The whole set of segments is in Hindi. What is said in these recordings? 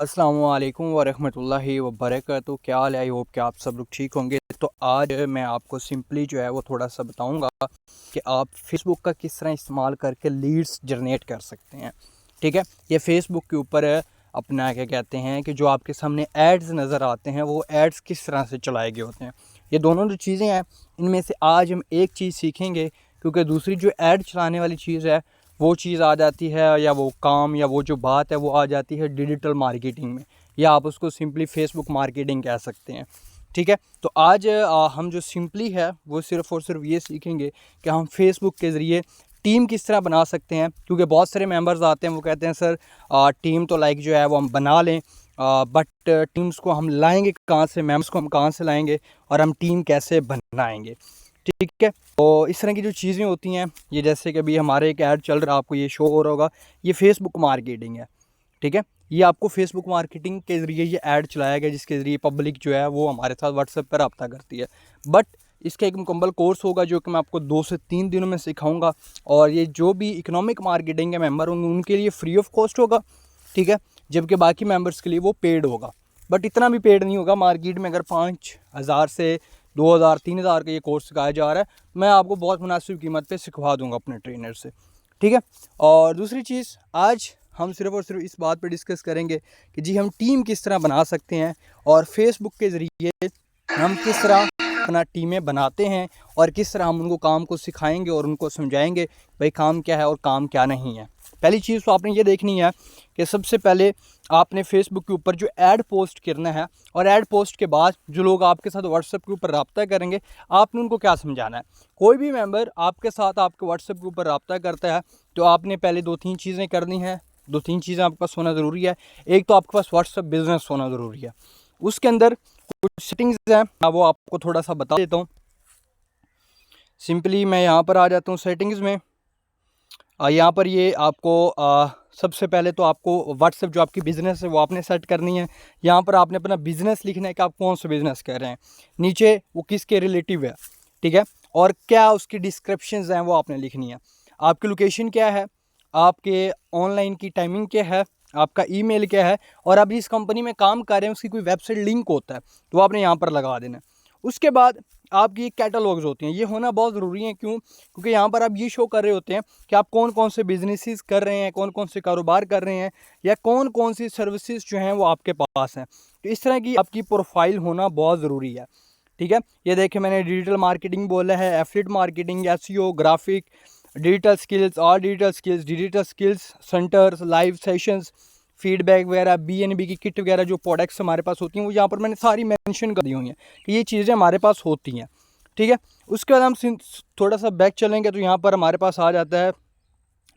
अस्सलामुअलैकुम वरहमतुल्लाहि वबरकातुहू। क्या हाल है? आई होप कि आप सब लोग ठीक होंगे। तो आज मैं आपको सिंपली जो है वो थोड़ा सा बताऊंगा कि आप फेसबुक का किस तरह इस्तेमाल करके लीड्स जनरेट कर सकते हैं। ठीक है, ये फेसबुक के ऊपर अपना क्या कहते हैं कि जो आपके सामने एड्स नज़र आते हैं वो एड्स किस तरह से चलाए गए होते हैं। ये दोनों जो चीज़ें हैं इनमें से आज हम एक चीज़ सीखेंगे, क्योंकि दूसरी जो ऐड चलाने वाली चीज़ है वो चीज़ आ जाती है, या वो काम या वो जो बात है वो आ जाती है डिजिटल मार्केटिंग में, या आप उसको सिंपली फेसबुक मार्केटिंग कह सकते हैं। ठीक है, तो आज हम जो सिंपली है वो सिर्फ़ और सिर्फ ये सीखेंगे कि हम फेसबुक के ज़रिए टीम किस तरह बना सकते हैं। क्योंकि बहुत सारे मेंबर्स आते हैं वो कहते हैं सर टीम तो लाइक जो है वो हम बना लें, बट टीम्स को हम लाएंगे कहाँ से, मेंबर्स को हम कहाँ से लाएंगे और हम टीम कैसे बनाएंगे। ठीक है, तो इस तरह की जो चीज़ें होती हैं, ये जैसे कि अभी हमारे एक ऐड चल रहा है, आपको ये शो हो रहा होगा, ये फेसबुक मार्केटिंग है। ठीक है, ये आपको फेसबुक मार्केटिंग के ज़रिए ये ऐड चलाया गया, जिसके ज़रिए पब्लिक जो है वो हमारे साथ व्हाट्सएप पर रब्ता करती है। बट इसका एक मुकम्मल कोर्स होगा जो कि मैं आपको 2 से 3 दिनों में सिखाऊंगा, और ये जो भी इकोनॉमिक मार्केटिंग के मेंबर होंगे उनके लिए फ्री ऑफ कॉस्ट होगा। ठीक है, जबकि बाकी मेंबर्स के लिए वो पेड होगा, बट इतना भी पेड नहीं होगा। मार्केट में अगर 5,000 से 2,000 3,000 का ये कोर्स सिखाया जा रहा है, मैं आपको बहुत मुनासिब कीमत पे सिखवा दूंगा अपने ट्रेनर से। ठीक है, और दूसरी चीज़, आज हम सिर्फ और सिर्फ इस बात पे डिस्कस करेंगे कि जी हम टीम किस तरह बना सकते हैं, और फेसबुक के ज़रिए हम किस तरह अपना टीमें बनाते हैं, और किस तरह हम उनको काम को सिखाएंगे और उनको समझाएंगे भाई काम क्या है और काम क्या नहीं है। पहली चीज़ तो आपने ये देखनी है कि सबसे पहले आपने फेसबुक के ऊपर जो ऐड पोस्ट करना है, और ऐड पोस्ट के बाद जो लोग आपके साथ व्हाट्सएप के ऊपर रब्ता करेंगे आपने उनको क्या समझाना है। कोई भी मेंबर आपके साथ आपके व्हाट्सएप के ऊपर रब्ता करता है तो आपने पहले 2-3 चीज़ें करनी है। 2-3 चीज़ें आपके पास होना ज़रूरी है। एक तो आपके पास व्हाट्सएप बिजनेस होना ज़रूरी है, उसके अंदर कुछ सेटिंग्स हैं, मैं वो आपको थोड़ा सा बता देता हूँ। सिंपली मैं यहाँ पर आ जाता हूँ सेटिंग्स में। यहाँ पर ये आपको सबसे पहले तो आपको व्हाट्सएप जो आपकी बिज़नेस है वो आपने सेट करनी है। यहाँ पर आपने अपना बिज़नेस लिखना है कि आप कौन सा बिज़नेस कर रहे हैं, नीचे वो किसके रिलेटिव है। ठीक है, और क्या उसकी डिस्क्रिप्शंस हैं वो आपने लिखनी है। आपकी लोकेशन क्या है, आपके ऑनलाइन की टाइमिंग क्या है, आपका ईमेल क्या है, और आप जिस कंपनी में काम कर रहे हैं उसकी कोई वेबसाइट लिंक होता है तो आपने यहाँ पर लगा देना है। उसके बाद आपकी कैटलॉग्स होती हैं, ये होना बहुत ज़रूरी है। क्यों? क्योंकि यहाँ पर आप ये शो कर रहे होते हैं कि आप कौन कौन से बिजनेसेस कर रहे हैं, कौन कौन से कारोबार कर रहे हैं, या कौन कौन सी सर्विसेज जो हैं वो आपके पास हैं। तो इस तरह की आपकी प्रोफाइल होना बहुत ज़रूरी है। ठीक है, ये देखिए मैंने डिजिटल मार्केटिंग बोला है, affiliate marketing, SEO, graphic, digital skills, all digital skills centres, live sessions, feedback वगैरह, BNB की किट वगैरह जो प्रोडक्ट्स हमारे पास होती हैं वो यहाँ पर मैंने सारी मेंशन कर दी हुई हैं कि ये चीज़ें हमारे पास होती हैं। ठीक है, उसके बाद हम थोड़ा सा बैक चलेंगे तो यहाँ पर हमारे पास आ जाता है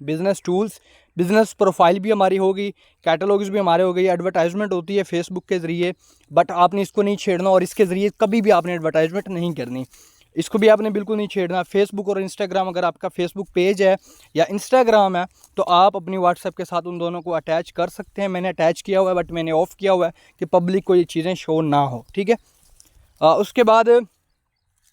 बिज़नेस टूल्स। बिज़नेस प्रोफाइल भी हमारी होगी, कैटलॉग्स भी हमारे हो गई, एडवर्टाइजमेंट होती है फेसबुक के ज़रिए, बट आपने इसको नहीं छेड़ना, और इसके ज़रिए कभी भी आपने एडवर्टाइजमेंट नहीं करनी, इसको भी आपने बिल्कुल नहीं छेड़ना। फेसबुक और इंस्टाग्राम, अगर आपका फेसबुक पेज है या इंस्टाग्राम है तो आप अपनी व्हाट्सएप के साथ उन दोनों को अटैच कर सकते हैं। मैंने अटैच किया हुआ है बट मैंने ऑफ़ किया हुआ है कि पब्लिक को ये चीज़ें शो ना हो। ठीक है, उसके बाद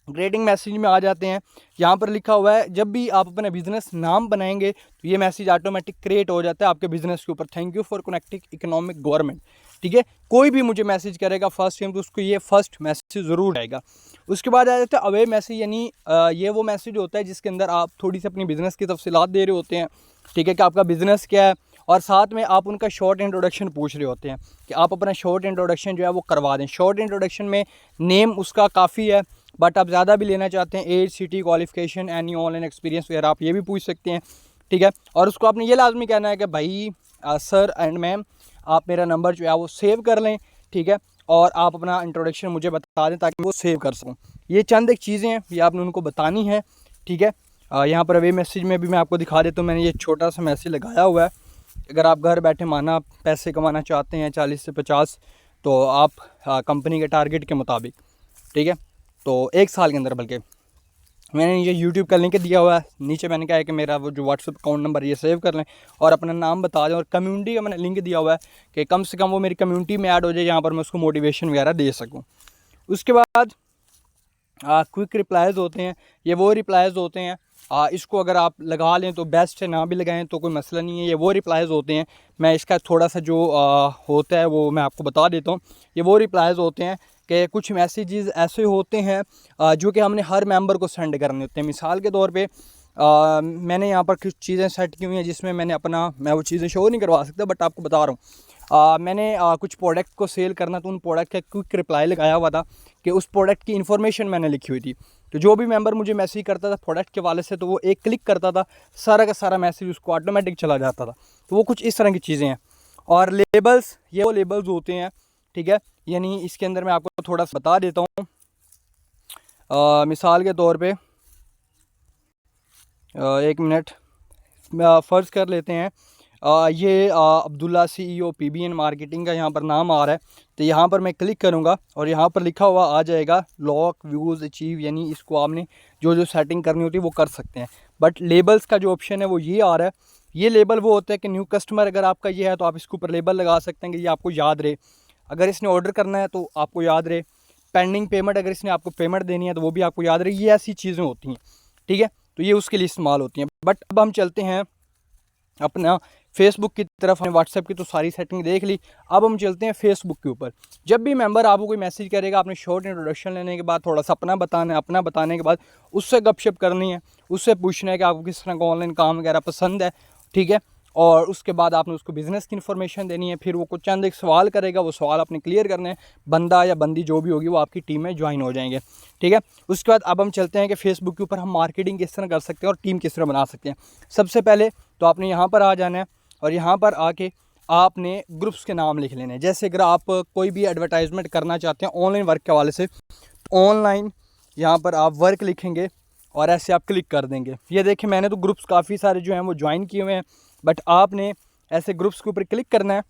ग्रेडिंग मैसेज में आ जाते हैं। यहाँ पर लिखा हुआ है जब भी आप अपना बिजनेस नाम बनाएंगे तो ये मैसेज ऑटोमेटिक क्रिएट हो जाता है आपके बिजनेस के ऊपर, thank you for connecting economic government. ठीक है, कोई भी मुझे मैसेज करेगा फर्स्ट टाइम तो उसको ये फर्स्ट मैसेज ज़रूर आएगा। उसके बाद आ जाता है अवे मैसेज, यानी ये वो मैसेज होता है जिसके अंदर आप थोड़ी सी अपनी बिज़नेस की तफसीलात दे रहे होते हैं। ठीक है, कि आपका बिज़नेस क्या है, और साथ में आप उनका शॉर्ट इंट्रोडक्शन पूछ रहे होते हैं कि आप अपना शॉर्ट इंट्रोडक्शन जो है वो करवा दें। शॉर्ट इंट्रोडक्शन में नेम उसका काफ़ी है, बट आप ज़्यादा भी लेना चाहते हैं, age, city, qualification, any online experience वगैरह आप ये भी पूछ सकते हैं। ठीक है, और उसको आपने ये लाजमी कहना है कि भाई सर एंड मैम आप मेरा नंबर जो है वो सेव कर लें। ठीक है, और आप अपना इंट्रोडक्शन मुझे बता दें ताकि वो सेव कर सकूँ। ये चंद एक चीज़ें हैं, ये आपने उनको बतानी है। ठीक है, यहाँ पर अवे मैसेज में भी मैं आपको दिखा देता हूँ, मैंने ये छोटा सा मैसेज लगाया हुआ है। अगर आप घर बैठे माना पैसे कमाना चाहते हैं 40 से 50, तो आप कंपनी के टारगेट के मुताबिक, ठीक है, तो 1 साल के अंदर, बल्कि मैंने ये यूट्यूब का लिंक दिया हुआ है, नीचे मैंने कहा है कि मेरा वो जो व्हाट्सअप अकाउंट नंबर ये सेव कर लें और अपना नाम बता दें, और कम्युनिटी का मैंने लिंक दिया हुआ है कि कम से कम वो मेरी कम्युनिटी में ऐड हो जाए, यहाँ पर मैं उसको मोटिवेशन वगैरह दे सकूँ। उसके बाद क्विक रिप्लाइज होते हैं, ये वो रिप्लाइज होते हैं, इसको अगर आप लगा लें तो बेस्ट है, ना भी लगाएं तो कोई मसला नहीं है। ये वो रिप्लाइज होते हैं, मैं इसका थोड़ा सा जो होता है वो मैं आपको बता देता हूँ। ये वो रिप्लाइज होते हैं कि कुछ मैसेजेस ऐसे होते हैं जो कि हमने हर मेंबर को सेंड करने होते हैं। मिसाल के तौर पे मैंने यहाँ पर कुछ चीज़ें सेट की हुई हैं जिसमें मैं वो चीज़ें शो नहीं करवा सकता, बट आपको बता रहा हूँ। मैंने कुछ प्रोडक्ट को सेल करना, तो उन प्रोडक्ट का क्विक रिप्लाई लगाया हुआ था कि उस प्रोडक्ट की इन्फॉर्मेशन मैंने लिखी हुई थी। तो जो भी मेंबर मुझे मैसेज करता था प्रोडक्ट के वाले से, तो वो एक क्लिक करता था, सारा का सारा मैसेज उसको ऑटोमेटिक चला जाता था। तो वो कुछ इस तरह की चीज़ें हैं। और लेबल्स, ये वो लेबल्स होते हैं, ठीक है। यानी इसके अंदर मैं आपको थोड़ा सा बता देता हूँ। मिसाल के तौर पे एक मिनट, फ़र्ज़ कर लेते हैं ये अब्दुल्ला CEO PBN मार्केटिंग का यहाँ पर नाम आ रहा है। तो यहाँ पर मैं क्लिक करूँगा और यहाँ पर लिखा हुआ आ जाएगा लॉक व्यूज़ अचीव, यानी इसको आपने जो जो सेटिंग करनी होती है वो कर सकते हैं। बट लेबल्स का जो ऑप्शन है वो ये आ रहा है। ये लेबल वो होता है कि न्यू कस्टमर अगर आपका ये है तो आप इसके ऊपर लेबल लगा सकते हैं कि ये आपको याद रहे। अगर इसने ऑर्डर करना है तो आपको याद रहे। पेंडिंग पेमेंट, अगर इसने आपको पेमेंट देनी है तो वो भी आपको याद रहे। ये ऐसी चीज़ें होती हैं, ठीक है। तो ये उसके लिए इस्तेमाल होती हैं। बट अब हम चलते हैं अपना फेसबुक की तरफ। हमने व्हाट्सएप की तो सारी सेटिंग देख ली, अब हम चलते हैं फेसबुक के ऊपर। जब भी मेंबर आपको कोई मैसेज करेगा, आपने शॉर्ट इंट्रोडक्शन लेने के बाद थोड़ा सा अपना बताना है, अपना बताने के बाद उससे गपशप करनी है, उससे पूछना है कि आपको किस तरह का ऑनलाइन काम वगैरह पसंद है, ठीक है। और उसके बाद आपने उसको बिज़नेस की इन्फॉर्मेशन देनी है। फिर वो कुछ चंद एक सवाल करेगा, वो सवाल आपने क्लियर करने हैं। बंदा या बंदी जो भी होगी वो आपकी टीम में ज्वाइन हो जाएंगे, ठीक है। उसके बाद अब हम चलते हैं कि फेसबुक के ऊपर हम मार्केटिंग किस तरह कर सकते हैं और टीम किस तरह बना सकते हैं। सबसे पहले तो आपने यहाँ पर आ जाना है और यहाँ पर आके आपने ग्रुप्स के नाम लिख लेने हैं। जैसे अगर आप कोई भी एडवर्टाइजमेंट करना चाहते हैं ऑनलाइन वर्क के हवाले से, ऑनलाइन यहाँ पर आप वर्क लिखेंगे और ऐसे आप क्लिक कर देंगे। ये देखिए मैंने तो ग्रुप्स काफ़ी सारे जो हैं वो ज्वाइन किए हुए हैं, बट आपने ऐसे ग्रुप्स के ऊपर क्लिक करना है।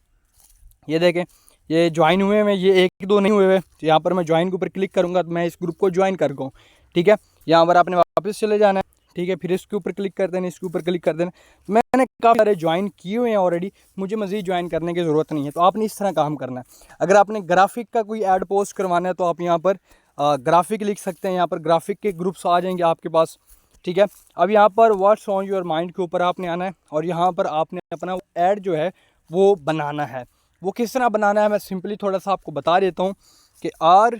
ये देखें ये ज्वाइन हुए हैं, ये एक दो नहीं हुए हुए। तो यहाँ पर मैं ज्वाइन के ऊपर क्लिक करूँगा तो मैं इस ग्रुप को ज्वाइन कर गया हूँ, ठीक है। यहाँ पर आपने वापस चले जाना है, ठीक है। फिर इसके ऊपर क्लिक कर देना, इसके ऊपर क्लिक कर देना। मैंने काफ़ी सारे ज्वाइन किए हुए हैं ऑलरेडी, मुझे मज़ीद ज्वाइन करने की ज़रूरत नहीं है। तो आपने इस तरह काम करना है। अगर आपने ग्राफिक का कोई ऐड पोस्ट करवाना है तो आप यहाँ पर ग्राफिक लिख सकते हैं। यहाँ पर ग्राफिक के ग्रुप्स आ जाएंगे आपके पास, ठीक है। अब यहाँ पर व्हाट्स ऑन योर माइंड के ऊपर आपने आना है और यहाँ पर आपने अपना ऐड जो है वो बनाना है। वो किस तरह बनाना है मैं सिंपली थोड़ा सा आपको बता देता हूँ कि are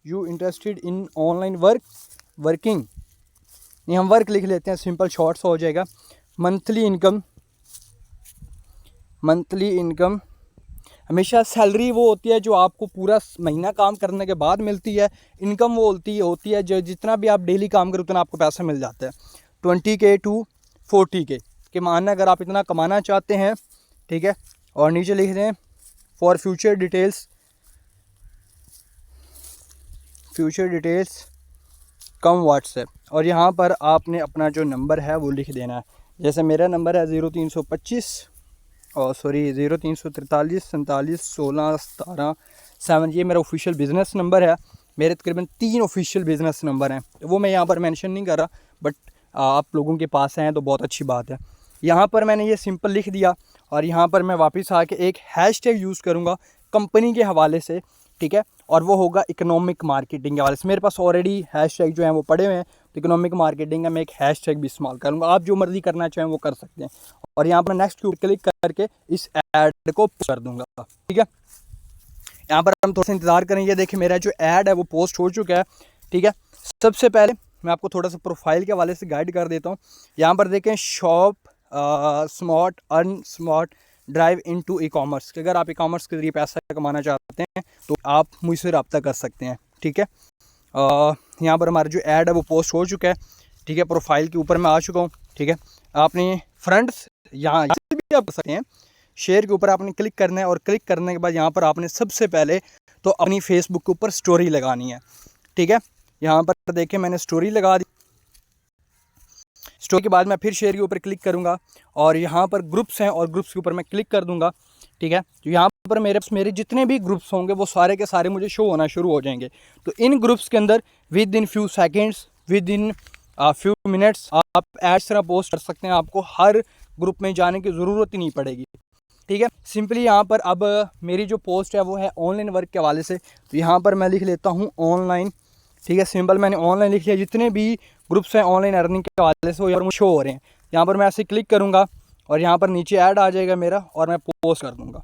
you interested in online working, ये हम वर्क लिख लेते हैं, सिंपल शॉर्ट सा हो जाएगा। मंथली इनकम हमेशा सैलरी वो होती है जो आपको पूरा महीना काम करने के बाद मिलती है। इनकम वो होती है जो जितना भी आप डेली काम करो उतना आपको पैसा मिल जाता है। 20K to 40K के मानना अगर आप इतना कमाना चाहते हैं, ठीक है। और नीचे लिख दें for future details come WhatsApp. और यहाँ पर आपने अपना जो नंबर है वो लिख देना है। जैसे मेरा नंबर है 0325 और 0343 47 16 17 7। ये मेरा ऑफिशियल बिज़नेस नंबर है। मेरे तकरीबन 3 ऑफिशियल बिज़नेस नंबर हैं, वो मैं यहाँ पर मेंशन नहीं कर रहा, बट आप लोगों के पास हैं तो बहुत अच्छी बात है। यहाँ पर मैंने ये सिंपल लिख दिया और यहाँ पर मैं वापस आके एक हैशटैग यूज़ करूँगा कंपनी के हवाले से, ठीक है। और वो होगा इकोनॉमिक मार्केटिंग के हवाले से। मेरे पास ऑलरेडी हैशटैग जो हैं वो पड़े हुए हैं, तो इकोनॉमिक मार्केटिंग का मैं एक हैशटैग भी इस्तेमाल करूँगा। आप जो मर्ज़ी करना चाहें वो कर सकते हैं। और यहाँ पर नेक्स्ट के ऊपर क्लिक करके इस ऐड को पोस्ट कर दूँगा, ठीक है। यहाँ पर हम थोड़ा सा इंतज़ार करेंगे। देखिए मेरा जो ऐड है वो पोस्ट हो चुका है, ठीक है। सबसे पहले मैं आपको थोड़ा सा प्रोफाइल के हवाले से गाइड कर देता हूँ। यहाँ पर देखें shop smart earn smart drive into e commerce, कि अगर आप ई कॉमर्स के ज़रिए पैसा कमाना चाहते हैं तो आप मुझसे रब्ता कर सकते हैं, ठीक है। यहाँ पर हमारा जो ऐड है वो पोस्ट हो चुका है, ठीक है। प्रोफाइल के ऊपर मैं आ चुका हूँ, ठीक है। आपने फ्रंट्स यहाँ भी आप कर सकते हैं। शेयर के ऊपर आपने क्लिक करना है और क्लिक करने के बाद यहाँ पर आपने सबसे पहले तो अपनी फेसबुक के ऊपर स्टोरी लगानी है, ठीक है। यहाँ पर देखें मैंने स्टोरी लगा दी। स्टोरी के बाद मैं फिर शेयर के ऊपर क्लिक करूँगा और यहाँ पर ग्रुप्स हैं और ग्रुप्स के ऊपर मैं क्लिक कर दूँगा, ठीक है। तो यहाँ पर मेरे जितने भी ग्रुप्स होंगे वो सारे के सारे मुझे शो होना शुरू हो जाएंगे। तो इन ग्रुप्स के अंदर with in few seconds, with in few minutes आप एड्स तरह पोस्ट कर सकते हैं। आपको हर ग्रुप में जाने की ज़रूरत ही नहीं पड़ेगी, ठीक है। सिंपली यहाँ पर अब मेरी जो पोस्ट है वो है ऑनलाइन वर्क के हवाले से। तो यहाँ पर मैं लिख लेता हूँ ऑनलाइन ठीक है, सिंपल मैंने ऑनलाइन लिख लिया। जितने भी ग्रुप्स हैं ऑनलाइन अर्निंग के हवाले से वो यहाँ पर शो हो रहे हैं। यहाँ पर मैं ऐसे क्लिक करूँगा और यहाँ पर नीचे ऐड आ जाएगा मेरा और मैं पोस्ट कर दूँगा।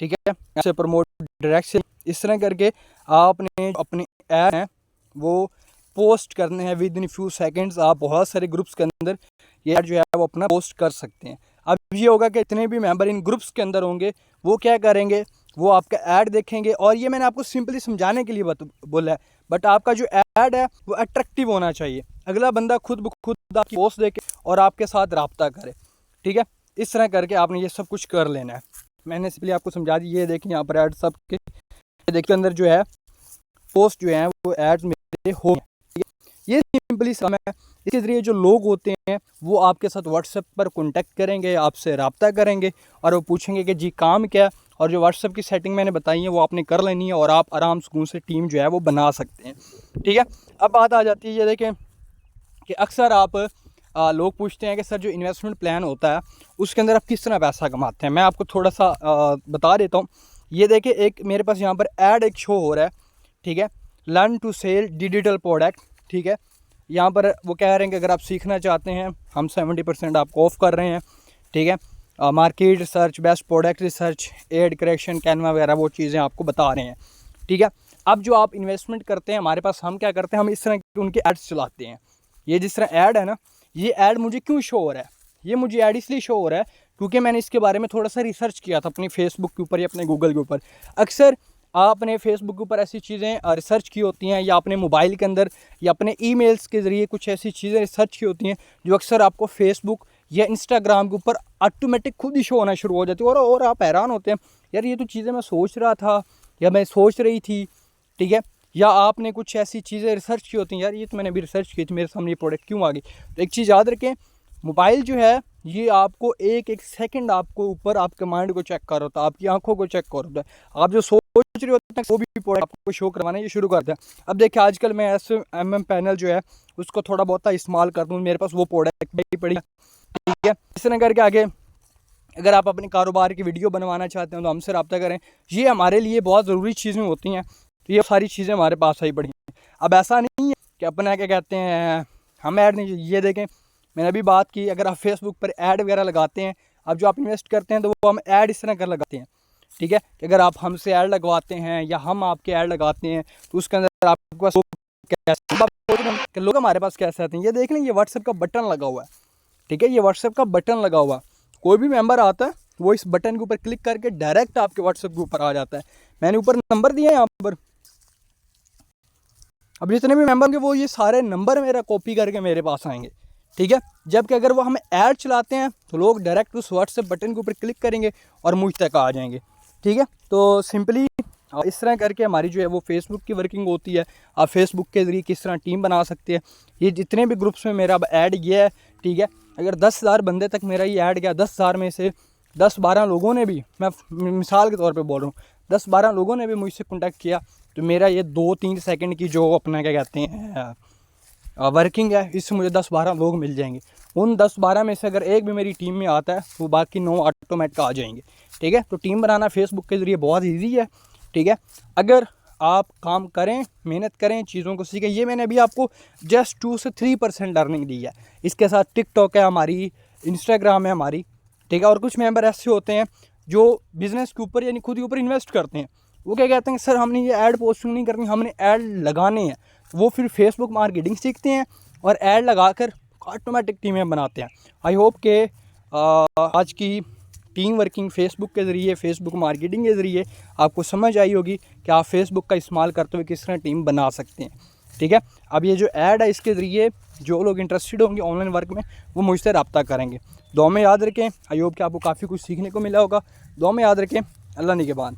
ठीक है, ऐसे प्रमोट डायरेक्ट से इस तरह करके आपने अपने ऐड हैं वो पोस्ट करने हैं विद इन फ्यू सेकंड्स। आप बहुत सारे ग्रुप्स के अंदर ये ऐड जो है वो अपना पोस्ट कर सकते हैं। अब ये होगा कि इतने भी मेंबर इन ग्रुप्स के अंदर होंगे वो क्या करेंगे, वो आपका ऐड देखेंगे। और ये मैंने आपको सिंपली समझाने के लिए बोला है, बट आपका जो ऐड है वो अट्रैक्टिव होना चाहिए। अगला बंदा खुद ब खुद आपकी पोस्ट देखे और आपके साथ रब्ता करे। ठीक है, इस तरह करके आपने ये सब कुछ कर लेना है। मैंने सिंपली आपको समझा दी। ये देखिए यहाँ पर ऐड सब के देखिए अंदर जो है पोस्ट जो है वो एड्स मेरे हो गए। ये सिंपली समय इसके ज़रिए जो लोग होते हैं वो आपके साथ व्हाट्सएप पर कांटेक्ट करेंगे, आपसे रब्ता करेंगे और वो पूछेंगे कि जी काम क्या। और जो व्हाट्सएप की सेटिंग मैंने बताई है वो आपने कर लेनी है और आप आराम सुकून से टीम जो है वो बना सकते हैं। ठीक है, अब बात आ जाती है ये देखें कि अक्सर आप लोग पूछते हैं कि सर जो इन्वेस्टमेंट प्लान होता है उसके अंदर आप किस तरह पैसा कमाते हैं। मैं आपको थोड़ा सा बता देता हूँ। ये देखिए एक मेरे पास यहाँ पर ऐड एक शो हो रहा है। ठीक है, learn to sell digital product. ठीक है, यहाँ पर वो कह रहे हैं कि अगर आप सीखना चाहते हैं हम 70% आपको ऑफ कर रहे हैं। ठीक है, market research, best product research, ad correction, Canva वगैरह वो चीज़ें आपको बता रहे हैं। ठीक है, अब जो आप इन्वेस्टमेंट करते हैं हमारे पास, हम क्या करते हैं, हम इस तरह के उनके एड्स चलाते हैं। ये जिस तरह ऐड है ना, ये ऐड मुझे क्यों शो हो रहा है, ये मुझे ऐड इसलिए शो हो रहा है क्योंकि मैंने इसके बारे में थोड़ा सा रिसर्च किया था अपनी फेसबुक के ऊपर या अपने गूगल के ऊपर। अक्सर आपने फेसबुक के ऊपर ऐसी चीज़ें रिसर्च की होती हैं या अपने मोबाइल के अंदर या अपने ईमेल्स के ज़रिए कुछ ऐसी चीज़ें रिसर्च की होती हैं जो अक्सर आपको फेसबुक या इंस्टाग्राम के ऊपर ऑटोमेटिक खुद ही शो होना शुरू हो जाती है। और आप हैरान होते हैं यार ये तो चीज़ें मैं सोच रहा था या मैं सोच रही थी। ठीक है, या आपने कुछ ऐसी चीज़ें रिसर्च की होती हैं, यार ये तो मैंने अभी रिसर्च की थी, मेरे सामने ये प्रोडक्ट क्यों आ गई। तो एक चीज़ याद रखें, मोबाइल जो है ये आपको एक एक सेकंड आपको ऊपर आपके माइंड को चेक कर रहा होता है, आपकी आंखों को चेक कर रहा होता है। आप जो सोच रहे होते हैं वो भी प्रोडक्ट आपको शो करवाना ये शुरू करते हैं। अब देखिए आजकल मैं SMM पैनल जो है उसको थोड़ा बहुत इस्तेमाल करता हूँ, मेरे पास वो प्रोडक्ट भी पड़ी। ठीक है, इस तरह करके आगे अगर आप अपने कारोबार की वीडियो बनवाना चाहते हैं तो हमसे रब्ता करें। ये हमारे लिए बहुत ज़रूरी चीज़ें होती हैं, तो ये सारी चीज़ें हमारे पास आई पड़ी हैं। अब ऐसा नहीं है कि अपना क्या कहते हैं हम ऐड नहीं, ये देखें मैंने अभी बात की, अगर आप फेसबुक पर ऐड वगैरह लगाते हैं, अब जो आप इन्वेस्ट करते हैं तो वो हम ऐड इस तरह कर लगाते हैं। ठीक है, कि अगर आप हमसे ऐड लगवाते हैं या हम आपके ऐड लगाते हैं तो उसके अंदर आपके पास कैसे लोग हमारे पास कैसे आते हैं। ये देख लें, ये व्हाट्सएप का बटन लगा हुआ है। ठीक है, ये व्हाट्सएप का बटन लगा हुआ, कोई भी मेंबर आता है वो इस बटन के ऊपर क्लिक करके डायरेक्ट आपके व्हाट्सएप के ऊपर आ जाता है। मैंने ऊपर नंबर दिया है यहाँ पर, अब जितने भी मेंबर होंगे वो ये सारे नंबर मेरा कॉपी करके मेरे पास आएंगे। ठीक है, जबकि अगर वो हम ऐड चलाते हैं तो लोग डायरेक्ट उस व्हाट्सएप बटन के ऊपर क्लिक करेंगे और मुझ तक आ जाएंगे। ठीक है, तो सिंपली इस तरह करके हमारी जो है वो फेसबुक की वर्किंग होती है। आप फेसबुक के ज़रिए किस तरह टीम बना सकते हैं। ये जितने भी ग्रुप्स में मेरा अब ऐड ये है, ठीक है, अगर 10,000 बंदे तक मेरा ये ऐड गया, 10,000 में से 10-12 लोगों ने भी, मैं मिसाल के तौर पे बोल रहा हूँ, 10-12 लोगों ने भी मुझसे कॉन्टैक्ट किया तो मेरा ये 2-3 सेकंड की जो अपना क्या कहते हैं वर्किंग है, इससे मुझे 10-12 लोग मिल जाएंगे। उन 10-12 में से अगर एक भी मेरी टीम में आता है तो बाकी 9 ऑटोमेटिक आ जाएंगे। ठीक है, तो टीम बनाना फेसबुक के ज़रिए बहुत ईजी है। ठीक है, अगर आप काम करें, मेहनत करें, चीज़ों को सीखें। ये मैंने अभी आपको जस्ट 2 से 3% अर्निंग दी है। इसके साथ टिकटॉक है हमारी, इंस्टाग्राम है हमारी। ठीक है, और कुछ मेंबर ऐसे होते हैं जो बिज़नेस के ऊपर यानी खुद के ऊपर इन्वेस्ट करते हैं। वो क्या कहते हैं सर हमने ये ऐड पोस्टिंग नहीं करनी, हमने ऐड लगाने हैं। वो फिर फेसबुक मार्केटिंग सीखते हैं और ऐड लगाकर ऑटोमेटिक टीमें बनाते हैं। आई होप के आज की टीम वर्किंग फेसबुक के ज़रिए, फेसबुक मार्केटिंग के ज़रिए आपको समझ आई होगी कि आप फेसबुक का इस्तेमाल करते हुए किस तरह टीम बना सकते हैं। ठीक है, अब ये जो ऐड है इसके ज़रिए जो लोग इंटरेस्टेड होंगे ऑनलाइन वर्क में वो मुझसे रब्ता करेंगे। दुआ में याद रखें, आई होप कि आपको काफ़ी कुछ सीखने को मिला होगा। दुआ में याद रखें, अल्लाह निगहबान।